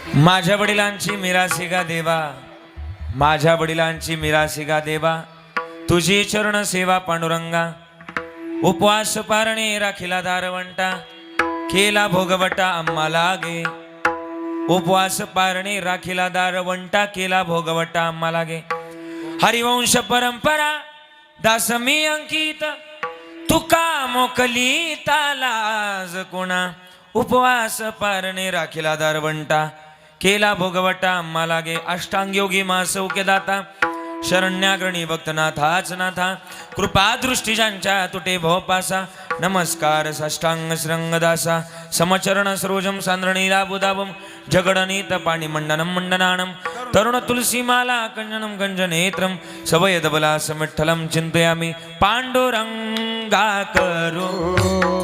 माझ्या वडिलांची मिरासिगा देवा, माझ्या वडिलांची मिरासिगा देवा, तुझी चरण सेवा पांडुरंगा. उपवास पारणे राखिला दारवंटा, केला भोगवटा आम्हाला गे. उपवास पारणे राखिला दारवंटा, केला भोगवटा आम्हाला गे. हरिवंश परंपरा दास मी अंकित, तुका मोकली तालाज कोणा. उपवास पारणे राखिला दारवंटा, केला भोगवटा आम्हाला गे. अष्टांग योगी मा सौख्य दाता, शरण्याग्रणी भक्तनाथाच नाथा. कृपा दृष्टी ज्यांच्या तुटे भोपासा, नमस्कार साष्टांग श्रंगदासा. समचरण सरोजम सांद्रणीला बुदावम, जगडनीत पाणी मंडनम मंडनानम. तरुण तुलसी माला कंजनम गंजनेत्रम, सवयद बला समिठ्ठलम चिंतयामि. पांडुरंगा करो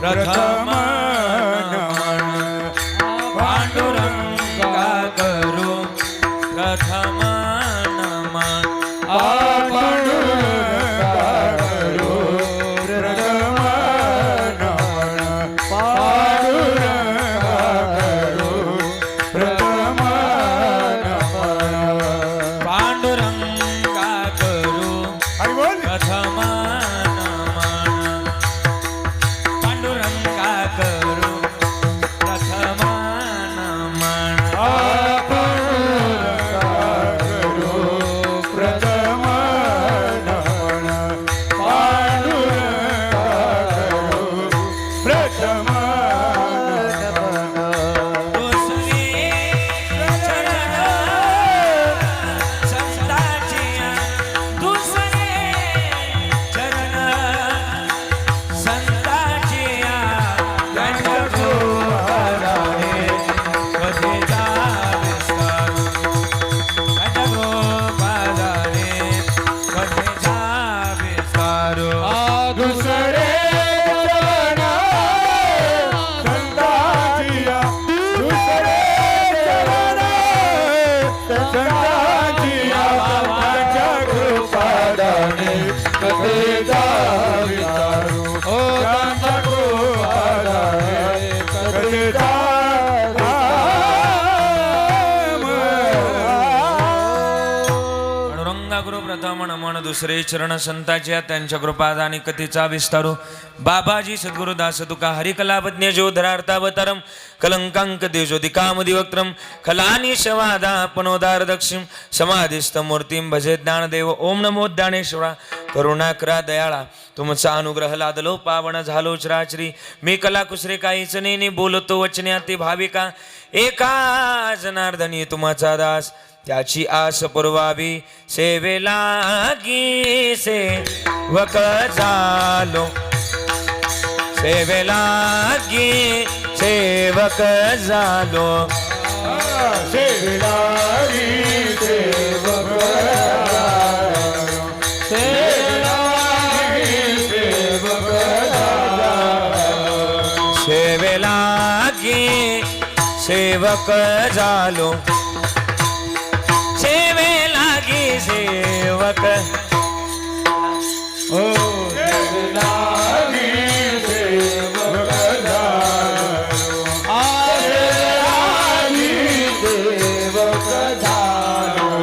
प्रथम नमन, पांडुरंगा करो प्रथम नमन. दुसरे चरण संताच्या त्यांच्या कृपादानी कथेचा विस्तारू. बाबाजी सद्गुरुदास तुका हरिकलावज्ञ जोधरार्थावतारम, कलंकांक देजोदिकामदिवक्त्रम, खलानी शवादा पनोदार दक्षिम, समाधिस्थ मूर्तीम भजे ज्ञानदेव. ओम नमो ज्ञानेश्वरा, करुणाकरा दयाळा, तुमचा अनुग्रह लादलो पावन झालो चराचरी. मी कला कुसरे काहीच नेने बोलतो वचन्याती भाविका. एका जनार्दनी तुमचा दास, त्याची आस पुरवावी. सेवेला गी सेवक झालो, सेवेला गी सेवक झालो, सेवेला गी सेवक झालो, सेवेला गी सेवक झालो, सेवेला गी सेवक झालो, सेवक. ओ सेवेला गी सेवक झालो, सेवेला गी सेवक झालो.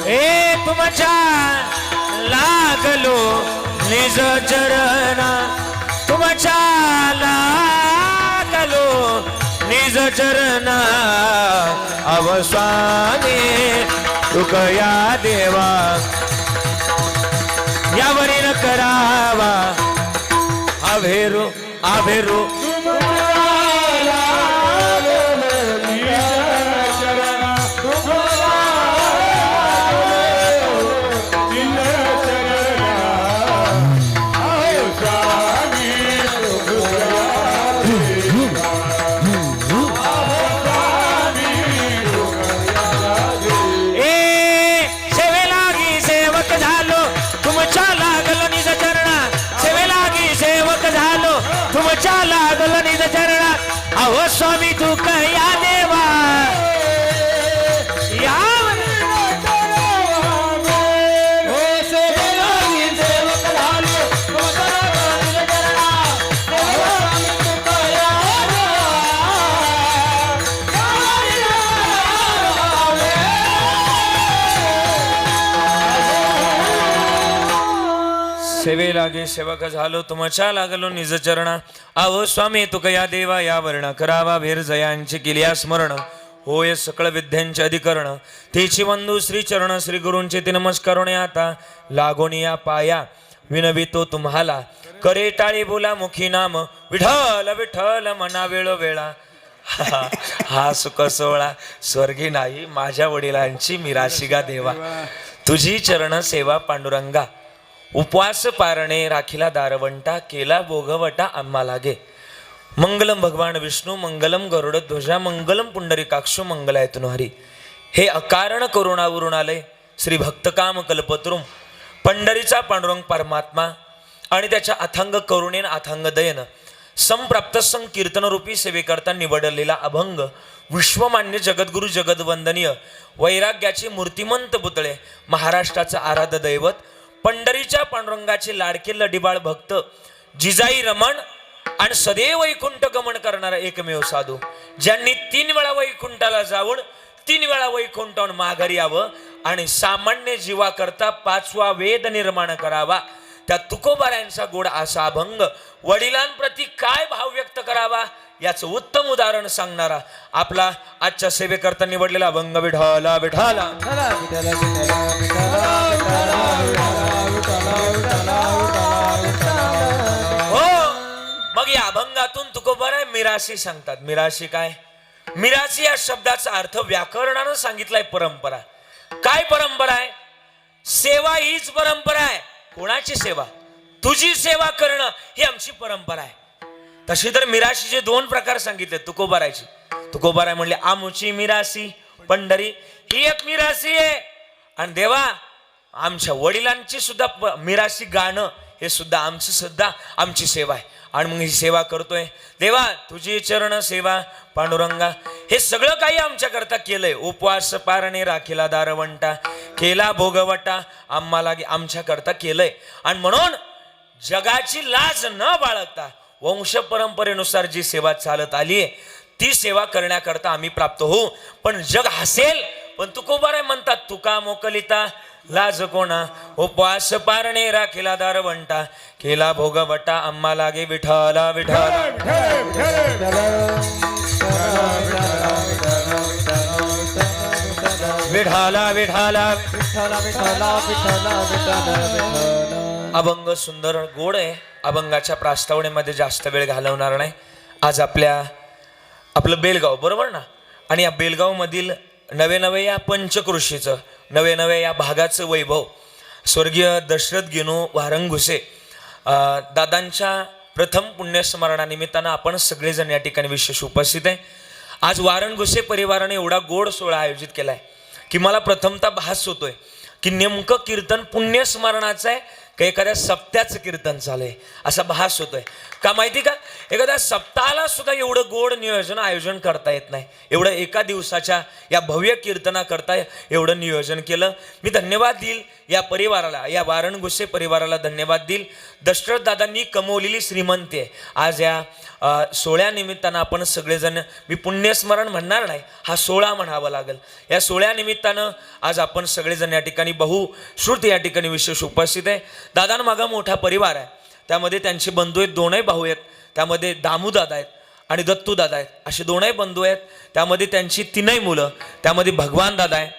ए तुमच्या लागलो निज चरणा, तुमच्या लागलो निज चरणा. अवस्वामी तुकया देवा, यावरी न करावा अभेरू अभेरू. अहो स्वामी तू कया देवा, सेवे लागे सेवक झालो तुमच्या लागलो निज चरणा. आहो स्वामी तुक या देवा या वर्ण करावा भेर जयांची किलिया स्मरण. होय सकळ विद्यांचे अधिकरण तेची बंधू श्री चरण श्री गुरूंचे ते नमस्कारोने आता लागोनी या पाया विनवितो तुम्हाला. करे टाळी बोला मुखी नाम विठ्ठल विठ्ठल मना वेळो वेळा. हा सुख सोहळा स्वर्गी नाही माझ्या वडिलांची मिराशी गा देवा. तुझी चरण सेवा पांडुरंगा. उपवास पारणे राखीला दारवंटा केला भोगवटा आम्हा लागे. मंगलम भगवान विष्णू मंगलम गरुड ध्वजा मंगलम पुंडरीकाक्षो मंगलायतन हरी. हे अकारण करुणावरून आले श्री भक्तकाम कल्पतरुम. पंढरीचा पांडुरंग परमात्मा आणि त्याच्या अथांग करुणेन अथांग दयन संप्राप्त संकीर्तन रूपी सेवेकरता निवडलेला अभंग विश्वमान्य जगद्गुरु जगदवंदनीय वैराग्याचे मूर्तिमंत पुतळे महाराष्ट्राचं आराध्य दैवत पंढरीच्या पांडुरंगाचे लाडके लढीबाळ भक्त जिजाई रमण आणि सदैव वैकुंठ गमन करणारा एकमेव साधू ज्यांनी 3 वेळा वैकुंठाला जाऊन 3 वेळा वैकुंठाहून माघारी यावं आणि सामान्य जीवाकरता 5वा वेद निर्माण करावा. त्या तुकोबारायांचा गोड असा अभंग वडिलांप्रती काय भाव व्यक्त करावा याचं उत्तम उदाहरण सांगणारा आपला आजच्या सेवेकरता निवडलेला अभंग विठ्ठला विठ्ठला. मग या अभंगातून तुकोबाराय मिराशी सांगतात. मिराशी काय? मिराशी या शब्दाचा अर्थ व्याकरणानं सांगितलाय परंपरा. काय परंपरा आहे? सेवा हीच परंपरा आहे. कोणाची सेवा? तुझी सेवा करणं ही आमची परंपरा आहे. तशी तर मिराशीचे 2 प्रकार सांगितले तुकोबारायची. तुकोबाराय म्हणले आमुची मिराशी पंढरी ही एक मिराशी आहे. आणि देवा आमच्या वडिलांची सुद्धा मिराशी गाणं हे सुद्धा आमची सेवा आहे. आणि मग ही सेवा करतोय देवा तुझी चरण सेवा पांडुरंगा. हे सगळं काही आमच्या करता केलंय. उपवास पारणे राखीला दारवंटा केला भोगवटा आम्हाला आमच्या करता केलंय. आणि म्हणून जगाची लाज न बाळगता वंश परंपरेनुसार जी सेवा चालत आली आहे ती सेवा करण्याकरता आम्ही प्राप्त होऊ. पण जग हसेल. पण तुकोबाराय म्हणतात तुका मोकलिता लाज कोणा. उपवास पारणे राखीला दारवंटा केला भोगवटा आम्हा लागे विठ्ठला विठ्ठला. विठ्ठला विठ्ठला अभंग सुंदर गोड आहे. अभंगाच्या प्रास्तावनेमध्ये जास्त वेळ घालवणार नाही. आज आपलं बेलगाव बरोबर ना. आणि या बेलगाव मधील नवे या पंचकृषीचं नवे या भागाचं वैभव स्वर्गीय दशरथ गेनू वारंगुसे दादांच्या प्रथम पुण्यस्मरणानिमित्तानं आपण सगळेजण या ठिकाणी विशेष उपस्थित आहे. आज वारंगुसे परिवाराने एवढा गोड सोहळा आयोजित केलाय की मला प्रथमतः भास होतोय की नेमकं कीर्तन पुण्यस्मरणाचं आहे का एखाद्या सप्त्याचं कीर्तन चाललंय असा भास होतोय. का माहिती का? एखाद्या सप्ताहाला सुद्धा एवढं गोड नियोजन आयोजन करता येत नाही. एवढं एका दिवसाच्या या भव्य कीर्तना करता एवढं नियोजन केलं. मी धन्यवाद देईल या परिवाराला, या वारणगुसे परिवाराला धन्यवाद देईल. दशरथ दादांनी कमवलेली श्रीमंती आहे. आज या सोहळ्यानिमित्तानं आपण सगळेजण, मी पुण्यस्मरण म्हणणार नाही, हा सोहळा म्हणावा लागेल. या सोहळ्यानिमित्तानं आज आपण सगळेजण या ठिकाणी बहुश्रुत या ठिकाणी विशेष उपस्थित आहे. दादांमागं मोठा परिवार आहे. त्यामध्ये त्यांचे बंधू आहेत, 2 भाऊ आहेत. त्यामध्ये दामू दादा आहेत आणि दत्तू दादा आहेत, असे 2 बंधू आहेत. त्यामध्ये त्यांची 3 मुलं. त्यामध्ये भगवान दादा आहे.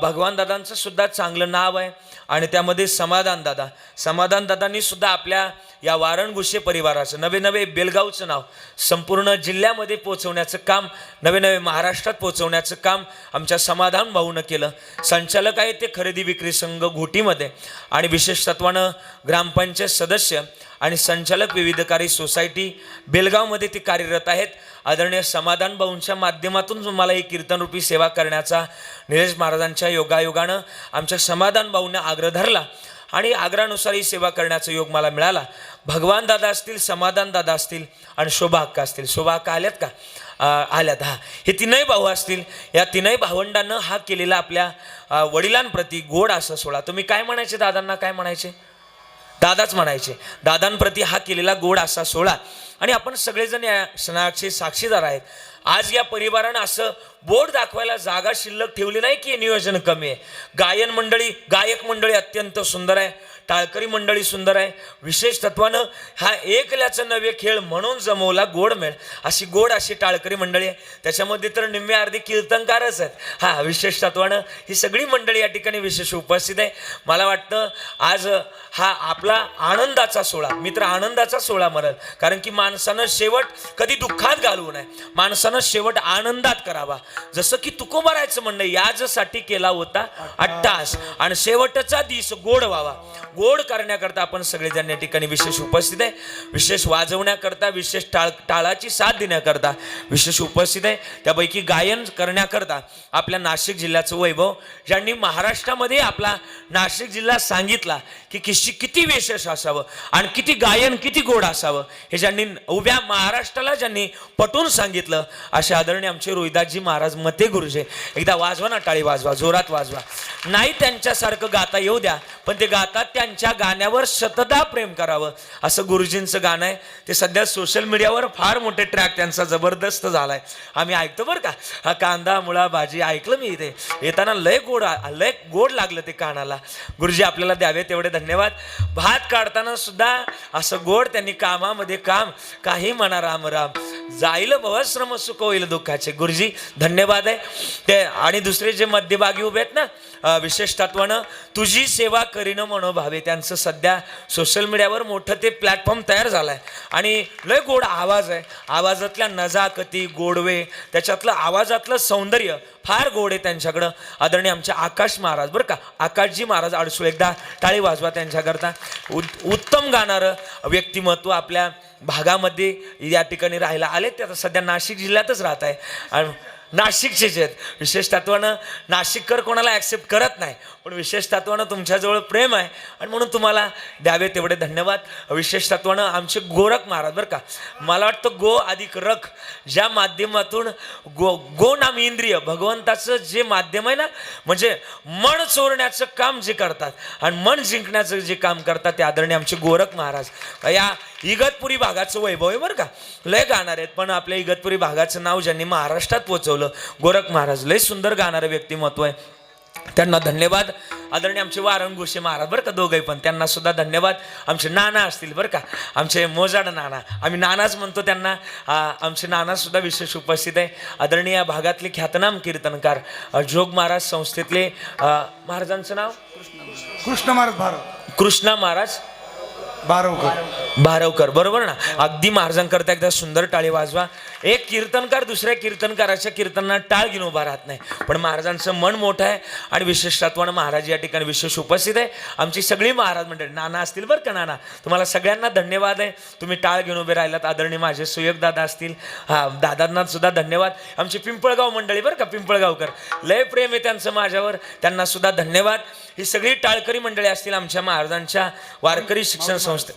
भगवान दादांचं सुद्धा चांगलं नाव आहे. आणि त्यामध्ये समाधान दादांनी सुद्धा आपल्या या वारणगुसे परिवाराचं नवे बेलगावचं नाव संपूर्ण जिल्ह्यामध्ये पोहोचवण्याचं काम, नवे महाराष्ट्रात पोहोचवण्याचं काम आमच्या समाधान भाऊनं केलं. संचालक आहे ते खरेदी विक्री संघ घोटीमध्ये आणि विशेष तत्वानं ग्रामपंचायत सदस्य आणि संचालक विविधकारी सोसायटी बेलगावमध्ये ते कार्यरत आहेत. आदरणीय समाधान भाऊंच्या माध्यमातून मला ही कीर्तनरूपी सेवा करण्याचा निलेश महाराजांच्या योगायोगानं आमच्या समाधान भाऊंना आग्रह धरला आणि आग्रहानुसार ही सेवा करण्याचा योग मला मिळाला. भगवान दादा असतील, समाधान दादा असतील आणि शोभा अक्का असतील. शोभा अक्का आल्यात का? आल्यात. हे 3 भाऊ असतील. या 3 भावंडांना हा केलेला आपल्या वडिलांप्रती गोड असा सोहळा. तुम्ही काय म्हणायचे दादांना? काय म्हणायचे? दादाच म्हणायचे. दादांप्रती हा केलेला गोड असा सोहळा. आणि आपण सगळेजण या क्षणाचे साक्षीदार आहेत. आज या परिवारानं असं बोर्ड दाखवायला जागा शिल्लक ठेवली नाही की नियोजन कमी आहे. गायक मंडळी अत्यंत सुंदर आहे, टाळकरी मंडळी सुंदर आहे. विशेष तत्वानं हा एकल्याचा नव्हे खेळ म्हणून जमवला गोड मेळ, अशी टाळकरी मंडळी आहे. त्याच्यामध्ये तर निम्मे अर्धी कीर्तनकारच आहेत. हा विशेष तत्वानं ही सगळी मंडळी या ठिकाणी विशेष उपस्थित आहे. मला वाटतं आज हा आपला आनंदाचा सोहळा, मित्र आनंदाचा सोहळा म्हणत, कारण की माणसानं शेवट कधी दुःखात घालवू नये, माणसानं शेवट आनंदात करावा. जसं की तुकोबारायचं म्हणणं याजसाठी केला होता अट्टास, आणि शेवटचा दिस गोड व्हावा. गोड करण्याकरता आपण सगळेजण या ठिकाणी विशेष उपस्थित आहे. विशेष वाजवण्याकरता, विशेष टाळाची साथ देण्याकरता विशेष उपस्थित आहे. त्यापैकी गायन करण्याकरता आपल्या नाशिक जिल्ह्याचं वैभव, ज्यांनी महाराष्ट्रामध्ये आपला नाशिक जिल्हा सांगितला की किती विशेष असावं आणि किती गायन किती गोड असावं, हे ज्यांनी उभ्या महाराष्ट्राला ज्यांनी पटवून सांगितलं, असे आदरणीय आमचे रोहिदासजी महाराज मते गुरुजे. एकदा वाजवा ना, टाळी वाजवा, जोरात वाजवा. नाही त्यांच्यासारखं गाता येऊ द्या, पण ते गातात त्यांच्या गाण्यावर शतदा प्रेम करावं, असं गुरुजींचं गाणं आहे. ते सध्या सोशल मीडियावर फार मोठे ट्रॅक त्यांचा जबरदस्त झालाय. आम्ही ऐकतो बरं का. हा कांदा मुळा भाजी ऐकलं मी इथे येताना, लय गोड लागलं ते कानाला. गुरुजी आपल्याला द्यावे तेवढे धन्यवाद. भात काढताना सुद्धा असं गोड त्यांनी, कामामध्ये काम, काही म्हणा राम राम, जाईल भवश्रम सुख होईल दुःखाचे. गुरुजी धन्यवाद आहे ते. आणि दुसरे जे मध्यभागी उभे आहेत ना, विशेष तत्वानं तुझी सेवा करीन मनोभावे, त्यांचं सध्या सोशल मीडियावर मोठं ते प्लॅटफॉर्म तयार झालाय. आणि लय गोड आवाज आहे, आवाजातल्या नजाकती, गोडवे, त्याच्यातलं आवाजातलं सौंदर्य फार गोड आहे त्यांच्याकडं. आदरणीय आमचे आकाश महाराज बरं का, आकाशजी महाराज अडसूळ, एकदा टाळी वाजवा त्यांच्याकरता. उत्तम गाणारं व्यक्तिमत्व आपल्या भागामध्ये या ठिकाणी राहायला आले. ते आता सध्या नाशिक जिल्ह्यातच राहत आहे आणि नाशिकचेच आहेत. विशेष तत्वानं नाशिककर कोणाला ॲक्सेप्ट करत नाही, पण विशेष तत्वानं तुमच्याजवळ प्रेम आहे आणि म्हणून तुम्हाला द्यावे तेवढे धन्यवाद. विशेष तत्वानं आमचे गोरख महाराज बरं का, मला वाटतं गो अधिक रख, ज्या माध्यमातून गो नाम इंद्रिय, भगवंताचं जे माध्यम आहे ना, म्हणजे मन चोरण्याचं काम जे करतात आणि मन जिंकण्याचं जे काम करतात, ते आदरणीय आमचे गोरख महाराज. या इगतपुरी भागाचं वैभव आहे बरं का, लय गाणार आहेत, पण आपल्या इगतपुरी भागाचं नाव ज्यांनी महाराष्ट्रात पोचवलं, गोरख महाराज, लय सुंदर गाणारं व्यक्तिमत्व आहे. त्यांना धन्यवाद. आदरणीय आमचे वारणघोषे महाराज बरं का, दोघंही पण, त्यांना सुद्धा धन्यवाद. आमचे नाना असतील बरं का, आमचे मोजाड नाना, आम्ही नानाच म्हणतो त्यांना. आमचे नाना सुद्धा विशेष उपस्थित आहे. आदरणीय या भागातले ख्यातनाम कीर्तनकार जोग महाराज संस्थेतले, महाराजांचं नाव कृष्णा महाराज बारवकर, बरोबर ना. अगदी महाराजांकरता एकदा सुंदर टाळी वाजवा. एक कीर्तनकार दुसऱ्या कीर्तनकाराच्या कीर्तनात टाळ घेऊन उभा राहत नाही, पण महाराजांचं मन मोठं आहे आणि विशेष तत्वानं महाराज या ठिकाणी विशेष उपस्थित आहे. आमची सगळी महाराज मंडळी, नाना असतील बरं का, नाना तुम्हाला सगळ्यांना धन्यवाद आहे, तुम्ही टाळ घेऊन उभे राहिलात. आदरणीय माझे सुयोग दादा असतील, हा दादांना सुद्धा धन्यवाद. आमची पिंपळगाव मंडळी बरं का, पिंपळगावकर, लय प्रेम आहे त्यांचं माझ्यावर, त्यांना सुद्धा धन्यवाद. ही सगळी टाळकरी मंडळी असतील आमच्या महाराजांच्या वारकरी शिक्षण संस्थे,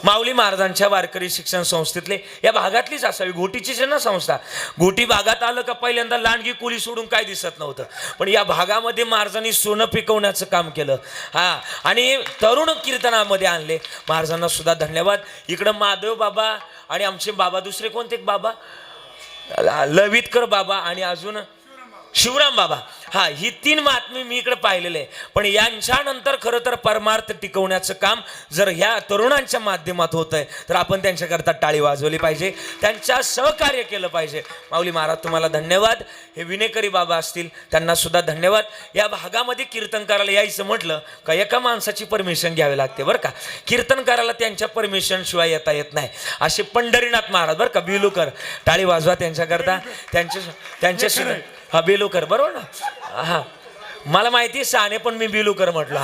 माऊली महाराजांच्या वारकरी शिक्षण संस्थेतले, या भागातलीच असावी. घोटीचीच ना संस्था. घोटी भागात आलं का पहिल्यांदा लांडगी कोली सोडून काय दिसत नव्हतं, पण या भागामध्ये महाराजांनी सोनं पिकवण्याचं काम केलं. हा, आणि तरुण कीर्तनामध्ये आणले. महाराजांना सुद्धा धन्यवाद. इकडं माधव बाबा आणि आमचे बाबा, दुसरे कोणते बाबा, लवितकर बाबा आणि अजून शिवराम बाबा, हा, ही तीन महात्मे मी इकडे पाहिलेले आहे. पण यांच्यानंतर खरं तर परमार्थ टिकवण्याचं काम जर ह्या तरुणांच्या माध्यमात होत आहे, तर आपण त्यांच्याकरता टाळी वाजवली पाहिजे, त्यांच्या सहकार्य केलं पाहिजे. माऊली महाराज तुम्हाला धन्यवाद. हे विनेकरी बाबा असतील, त्यांना सुद्धा धन्यवाद. या भागामध्ये कीर्तनकाराला यायचं म्हटलं का एका माणसाची परमिशन घ्यावी लागते बरं का, कीर्तनकाराला त्यांच्या परमिशन शिवाय येता येत नाही. असे पंढरीनाथ महाराज बरं का, बिलुकर, टाळी वाजवा त्यांच्याकरता. त्यांच्या हा, बेलुकर, बरोबर ना. हा, मला माहिती आहे साने, पण मी बिलुकर म्हटलं.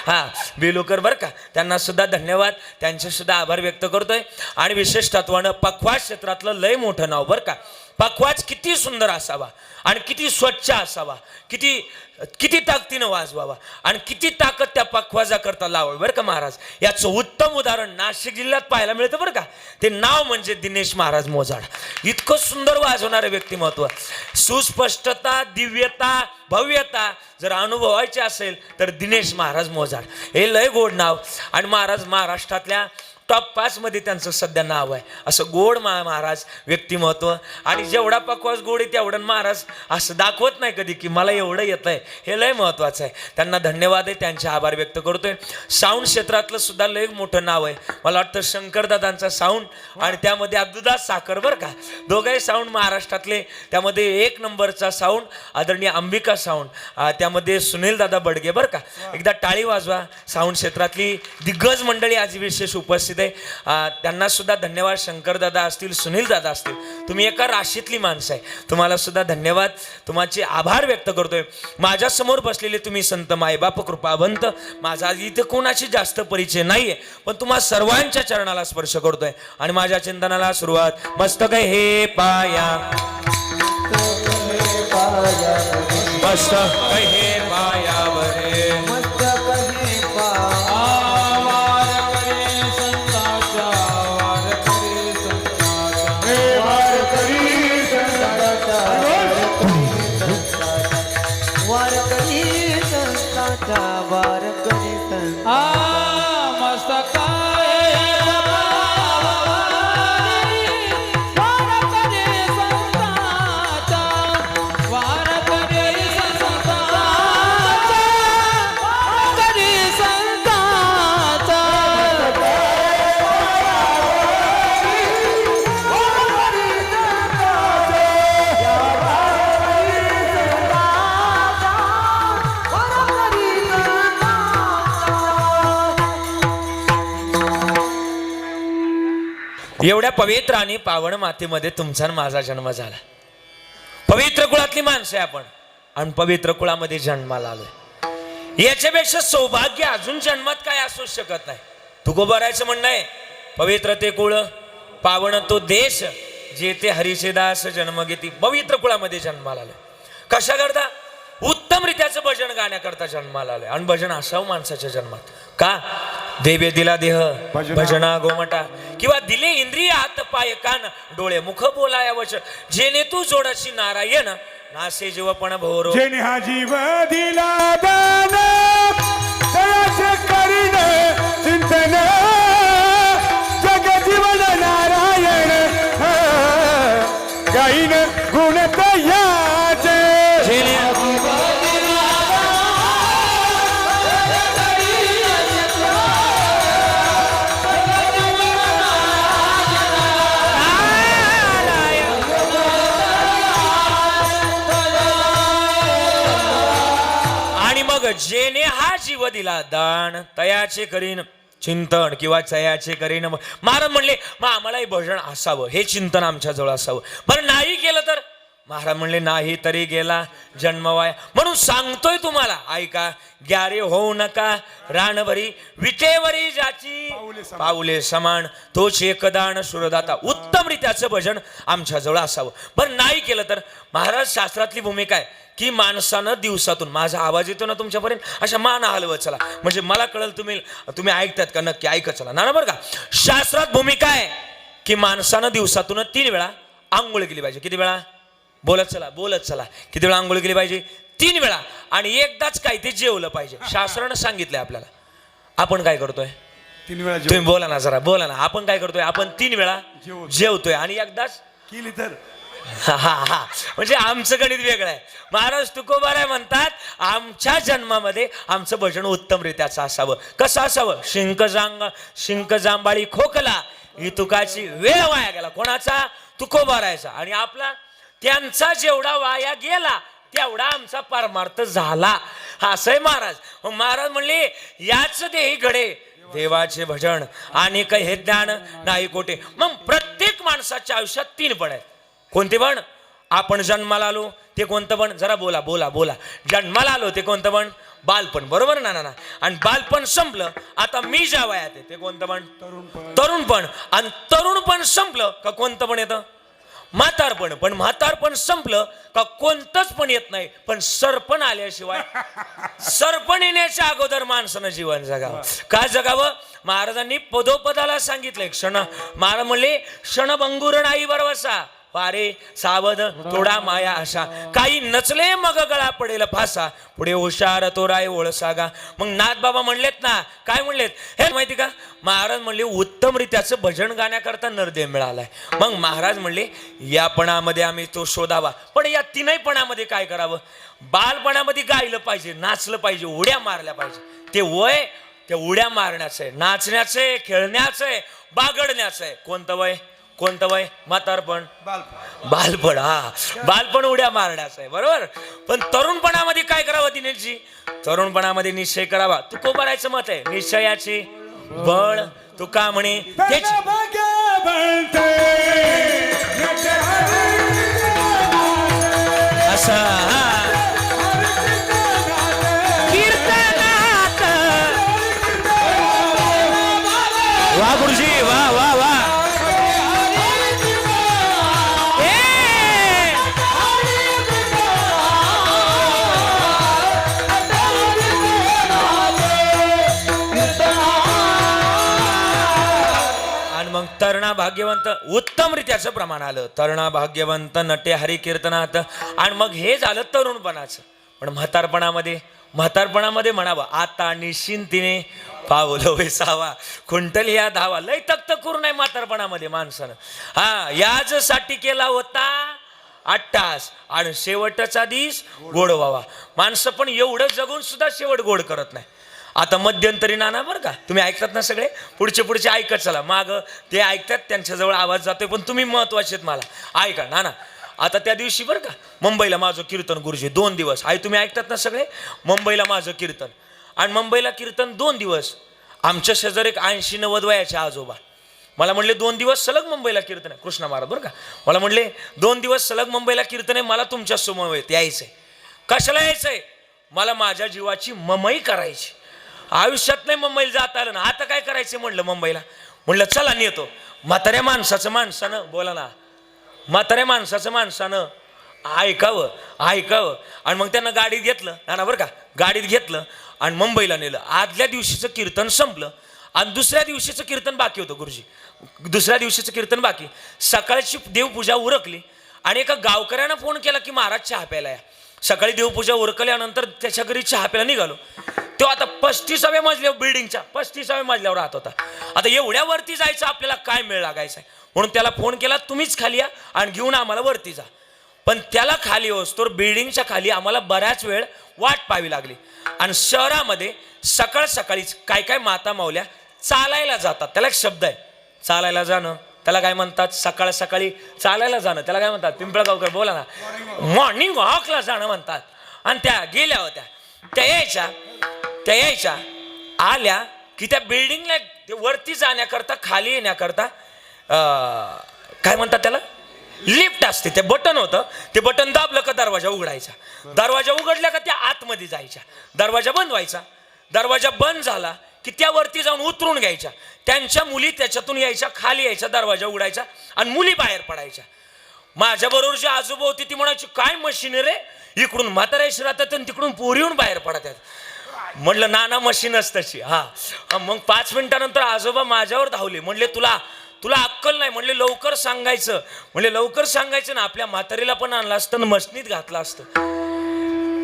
हा, बिलुकर बरं का, त्यांना सुद्धा धन्यवाद, त्यांचे सुद्धा आभार व्यक्त करतोय. आणि विशेष तत्वानं पखवाज क्षेत्रातलं लय मोठं नाव बरं का. पखवाज किती सुंदर असावा आणि किती स्वच्छ असावा, किती ताकदीनं वाजवावा आणि किती ताकद त्या पखवाजाकरता लावावी बरं का महाराज. याचं उत्तम उदाहरण नाशिक जिल्ह्यात पाहायला मिळतं बरं का. ते नाव म्हणजे दिनेश महाराज मोजाड. इतकं सुंदर वाजवणारे व्यक्तिमत्व, सुस्पष्टता, दिव्यता, भव्यता जर अनुभवायची असेल तर दिनेश महाराज मोजाड, हे लय गोड नाव. आणि महाराज महाराष्ट्रातल्या टॉप 5 मध्ये त्यांचं सध्या नाव आहे. असं गोड महाराज व्यक्तिमत्व. आणि जेवढा पकवास गोड आहे तेवढं महाराज असं दाखवत नाही कधी की मला एवढं येत आहे. हे लय महत्वाचं आहे. त्यांना धन्यवाद आहे, त्यांचे आभार व्यक्त करतोय. साऊंड क्षेत्रातलं सुद्धा लय मोठं नाव आहे. मला वाटतं शंकरदादांचा साऊंड आणि त्यामध्ये अब्दुदास साखर बरं का, दोघंही साऊंड महाराष्ट्रातले. त्यामध्ये 1 नंबरचा साऊंड आदरणीय अंबिका साऊंड, त्यामध्ये सुनील दादा बडगे बरं का. एकदा टाळी वाजवा. साऊंड क्षेत्रातली दिग्गज मंडळी आज विशेष उपस्थित आहे. त्यांना सुद्धा धन्यवाद. शंकरदादा असतील, सुनील दादा असतील, तुम्ही एका राशीतली माणसं आहे. तुम्हाला सुद्धा धन्यवाद, तुमचे आभार व्यक्त करतोय. माझ्या समोर बसलेले तुम्ही संत मायबाप कृपावंत, माझा इथे कोणाशी जास्त परिचय नाहीये, पण तुम्हा सर्वांच्या चरणाला स्पर्श करतोय आणि माझ्या चिंतनाला सुरुवात. मस्तक हे पाया, मस्तक हे पायावर, एवढ्या पवित्र आणि पावन मातीमध्ये तुमचा आणि माझा जन्म झाला. पवित्र कुळातली माणसं आहे आपण आणि पवित्र कुळामध्ये जन्माला आलोय. याच्यापेक्षा सौभाग्य अजून जन्मात काय असू शकत नाही. तुकोबारायचं म्हणणं आहे, पवित्र ते कुळ पावन तो देश, जेथे हरीचे दास जन्म घेती. पवित्र कुळामध्ये जन्माला आलोय. कशा करता? उत्तम रित्याचं भजन गाण्याकरता जन्माला आलोय. आणि भजन असावं माणसाच्या जन्मात. का? देवे दिला देह भजना गोमटा, किंवा दिले इंद्रिय हात पाय कान डोळे मुख बोलाया वचन, जेने तू जोडशी नारायण नासे जीवपण भोरो. जेने हा जीव दिला दान तयाचे करीन चिंतन, जग जीवन नारायण गाईन गुण तयाचे. जेने जेने हा जीव दिला दान तयाचे करीन चिंतन, किंवा चयाचे करीन. महाराज म्हणले मग आम्हालाही भजन असावं, हे चिंतन आमच्याजवळ असावं. बरं नाही केलं तर? महाराज म्हणले नाही तरी गेला जन्मवाया. म्हणून सांगतोय तुम्हाला, ऐका. ग्यारे होऊ नका रानभरी, विटेवरी जाची पाऊले समान, तोच एकदान सुरदाता. उत्तम रित्याचं भजन आमच्याजवळ असावं. बरं नाही केलं तर? महाराज शास्त्रातली भूमिका आहे की माणसानं दिवसातून, माझा आवाज येतो ना तुमच्यापर्यंत, अशा मान हलवत चला, म्हणजे मला कळलं तुम्ही ऐकतात का. नक्की ऐकत चला ना बरं का. शास्त्रात भूमिका आहे की माणसानं दिवसातून 3 वेळा आंघोळ केली पाहिजे. किती वेळा? बोलत चला. किती वेळा आंघोळ केली पाहिजे? 3 वेळा. आणि एकदाच काय ते जेवलं पाहिजे. शास्त्रानं सांगितलंय आपल्याला. आपण काय करतोय? 3 वेळा तुम्ही बोला ना जरा, बोला ना. आपण काय करतोय? आपण 3 वेळा जेवतोय आणि एकदाच केली तर. हा म्हणजे आमचं गणित वेगळं आहे. महाराज तुकोबाराय म्हणतात, आमच्या जन्मामध्ये आमचं भजन उत्तम रित्याचं असावं. कसं असावं? शिंक जांबाळी खोकला ही तुकाची वेळ वाया गेला. कोणाचा? तुकोबारायचा. आणि आपला त्यांचा जेवढा वाया गेला तेवढा आमचा परमार्थ झाला. हा असंय महाराज. महाराज म्हणले याच देही घडे देवाचे भजन आणि काही हे ज्ञान नाही कोठे. मग प्रत्येक माणसाच्या आयुष्यात 3 पण आहेत. कोणते पण? आपण जन्माला आलो ते कोणतं पण? जरा बोला. जन्माला आलो ते कोणतं पण? बालपण. बरोबर ना? आणि बालपण संपलं, आता मी ज्या वयात आहे ते कोणतं पण? तरुणपण. आणि तरुणपण संपलं का कोणतं पण येतं? म्हातारपण. पण म्हातारपण संपलं का कोणतंच पण येत नाही. पण सरपण आल्याशिवाय, सरपण येण्याच्या अगोदर माणसानं जीवन जगावं. का जगावं? महाराजांनी पदोपदाला सांगितलंय. महाराज म्हणले क्षणभंगुर नाही बरवसा, वारे सावध थोडा माया आशा, काही नचले मग गळा पडेल फासा, पुढे हुशार तो राय ओळसागा. मग नाथ बाबा म्हणलेत ना, काय म्हणलेत हे माहिती का? महाराज म्हणले उत्तम रीत्याचं भजन गाण्याकरता नरदेव मिळालाय. मग महाराज म्हणले या पणामध्ये आम्ही तो शोधावा, पण या तीनही पणामध्ये काय करावं? बालपणामध्ये गायलं पाहिजे, नाचलं पाहिजे, उड्या मारल्या पाहिजे. ते वय ते उड्या मारण्याचं आहे, नाचण्याचं आहे, खेळण्याचं आहे, बागडण्याचं आहे. कोणतं वय? कोणतं वय? म्हातारपण, बालपण. हा, बालपण उड्या मारण्याचं आहे, बरोबर. पण तरुणपणामध्ये काय करावं दिनेशजी? तरुणपणामध्ये निश्चय करावा. तू कोबरायचं मत आहे, निश्चयाची बळ तू का म्हणे तेच असं. वा गुरुजी, वा वा वा. आणि मग तरणा भाग्यवंत उत्तम रीत्याचं प्रमाण आलं. तरणा भाग्यवंत नटे हरी कीर्तनात. आणि मग हे झालं तरुणपणाचं. पण म्हातारपणामध्ये म्हणावं आता निश्चिंतीने पावलं वेसावा, खुंटली या धावा. लय तक्त करू नये म्हातारपणामध्ये माणसानं. हा, याजसाठी केला होता अट्टास आणि शेवटचा दिस गोड व्हावा. माणसं पण एवढं जगून सुद्धा शेवट गोड करत नाही. आता मध्यंतरी नाना बरं का, तुम्ही ऐकतात ना सगळे, पुढचे ऐकत चला. माग ते ऐकतात, त्यांच्याजवळ आवाज जातोय, पण तुम्ही महत्वाचे आहेत मला ऐका नाना. आता त्या दिवशी बरं का मुंबईला माझं कीर्तन गुरुजी 2 दिवस आहे. तुम्ही ऐकतात ना सगळे, मुंबईला माझं कीर्तन. आणि मुंबईला कीर्तन 2 दिवस. आमच्या शेजारी एक 80-90 वयाचे आजोबा मला म्हणले 2 दिवस सलग मुंबईला कीर्तन आहे. कृष्णा महाराज बरं का, मला म्हणले 2 दिवस सलग मुंबईला कीर्तन आहे, मला तुमच्या समवेत यायचंय. कशाला यायचंय? मला माझ्या जीवाची ममई करायची. आयुष्यात नाही मुंबईला जाता आलं ना, आता काय करायचं म्हणलं मुंबईला. म्हणलं चला नेतो. म्हाताऱ्या माणसानं बोला ना, म्हाताऱ्या माणसानं ऐकावं. आणि मग त्यांना गाडीत घेतलं ना बरं का, गाडीत घेतलं आणि मुंबईला नेलं. आदल्या दिवशीचं कीर्तन संपलं आणि दुसऱ्या दिवशीचं कीर्तन बाकी होतं गुरुजी. दुसऱ्या दिवशीचं कीर्तन बाकी. सकाळची देवपूजा उरकली आणि एका गावकऱ्यानं फोन केला की महाराज चहा प्यायला या. सकाळी देवपूजा उरकल्यानंतर त्याच्या घरी चहा प्यायला निघालो. तो आता 35व्या मजल्यावर, बिल्डिंगच्या 35व्या मजल्यावर राहत होता. आता एवढ्या वरती जायचं आपल्याला काय मेळ लागायचा, म्हणून त्याला फोन केला तुम्हीच खाली या आणि घेऊन आम्हाला वरती जा. पण त्याला खाली होस तर बिल्डिंगच्या खाली आम्हाला बऱ्याच वेळ वाट पाहावी लागली. आणि शहरामध्ये सकाळीच काय माता माऊल्या चालायला जातात. त्याला एक शब्द आहे, चालायला जाणं. त्याला काय म्हणतात? सकाळी चालायला जाणं त्याला काय म्हणतात? पिंपळगावकर बोला ना, मॉर्निंग वॉकला जाणं म्हणतात. आणि त्या गेल्या होत्या, त्या यायच्या आल्या की त्या बिल्डिंगला वरती जाण्याकरता, खाली येण्याकरता काय म्हणतात त्याला, लिफ्ट असते. ते बटन होतं, ते बटन दाबलं का दरवाजा उघडायचा. दरवाजा उघडल्या का त्या आतमध्ये जायच्या. दरवाजा बंद व्हायचा. दरवाजा बंद झाला की त्या वरती जाऊन उतरून घ्यायच्या. त्यांच्या मुली त्याच्यातून यायच्या, खाली यायच्या, दरवाजा उघडायचा आणि मुली बाहेर पडायच्या. माझ्या बरोबर जी आजोबा होती ती म्हणायची काय मशीन रे, इकडून म्हाताऱ्याशी राहतात आणि तिकडून पोरीहून बाहेर पडतात. म्हटलं नाना मशीनच तशी. हा, मग 5 मिनिटानंतर आजोबा माझ्यावर धावले. म्हणले तुला अक्कल नाही. म्हणले लवकर सांगायचं. म्हणले लवकर सांगायचं ना, आपल्या म्हातारीला पण आणलं असतं, मशनीत घातलं असतं.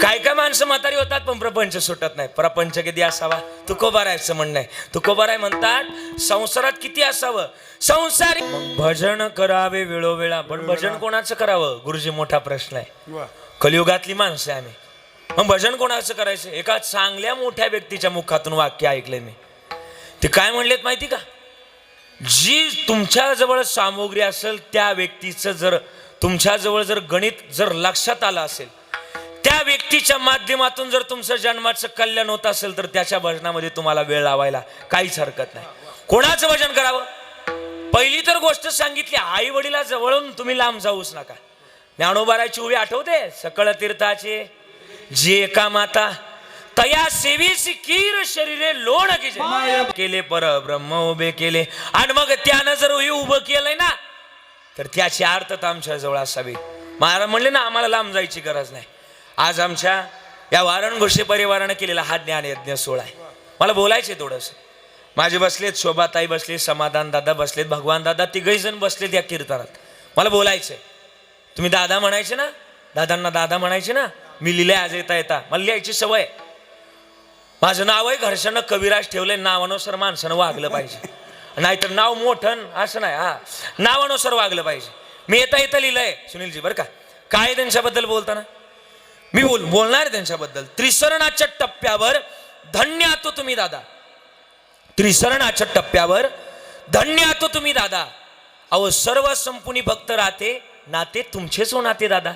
काय माणसं म्हातारी होतात पण प्रपंच सुटत नाही. प्रपंच किती असावा तुकोबारायचं म्हणणं आहे. तुकोबाराय म्हणतात संसारात किती असावं संसारी. भजन करावे वेळोवेळा. पण भजन कोणाचं करावं गुरुजी, मोठा प्रश्न आहे. कलियुगातली माणसं आहे आम्ही, मग भजन कोणाचं करायचं? एका चांगल्या मोठ्या व्यक्तीच्या मुखातून वाक्य ऐकलंय मी. ते काय म्हणलेत माहिती का? जी तुमच्या जवळ सामुग्री असेल त्या व्यक्तीचं जर तुमच्याजवळ जर गणित जर लक्षात आलं असेल, त्या व्यक्तीच्या माध्यमातून जर तुमचं जन्माचं कल्याण होत असेल तर त्याच्या भजनामध्ये तुम्हाला वेळ लावायला काहीच हरकत नाही. कोणाचं भजन करावं? पहिली तर गोष्ट सांगितली, आई वडिला जवळून तुम्ही लांब जाऊच नका. ज्ञानोबारायची उभी आठवते, सकळ तीर्थाचे जी एका माता तया सेवीसी कीर शरीरे लोण केले, पर ब्रह्म उभे केले. आणि मग त्यानं जर उभं केलंय ना तर त्याची अर्थता आमच्या जवळ असावी. महाराज म्हणले ना आम्हाला लांब जायची गरज नाही. आज आमच्या या वारणघोषी परिवारानं केलेला हा ज्ञान यज्ञ सोहळा आहे. मला बोलायचे थोडंसं. माझे बसलेत, शोभाताई बसले, समाधान दादा बसलेत, भगवान दादा, तिघही जण बसलेत या कीर्तनात. मला बोलायचंय. तुम्ही दादा म्हणायचे ना, दादांना दादा म्हणायचे ना. मी लिहिलंय आज येता येता, मला लिहायची सवय. माझं नाव आहे घरच्यांना कविराज ठेवलंय, नावानुसार माणसानं वागलं पाहिजे. नाहीतर नाव मोठं असं नाही, हा नावानुसार वागलं पाहिजे. मी येता येता लिहिलंय सुनीलजी बरं का. काय त्यांच्याबद्दल बोलताना मी बोलणार त्यांच्याबद्दल. त्रिसरणाच्या टप्प्यावर धन्य आतो तुम्ही दादा. त्रिसरणाच्या टप्प्यावर धन्य आतो तुम्ही दादा. अहो सर्व संपुनी भक्त राहते, नाते तुमचेच हो नाते दादा.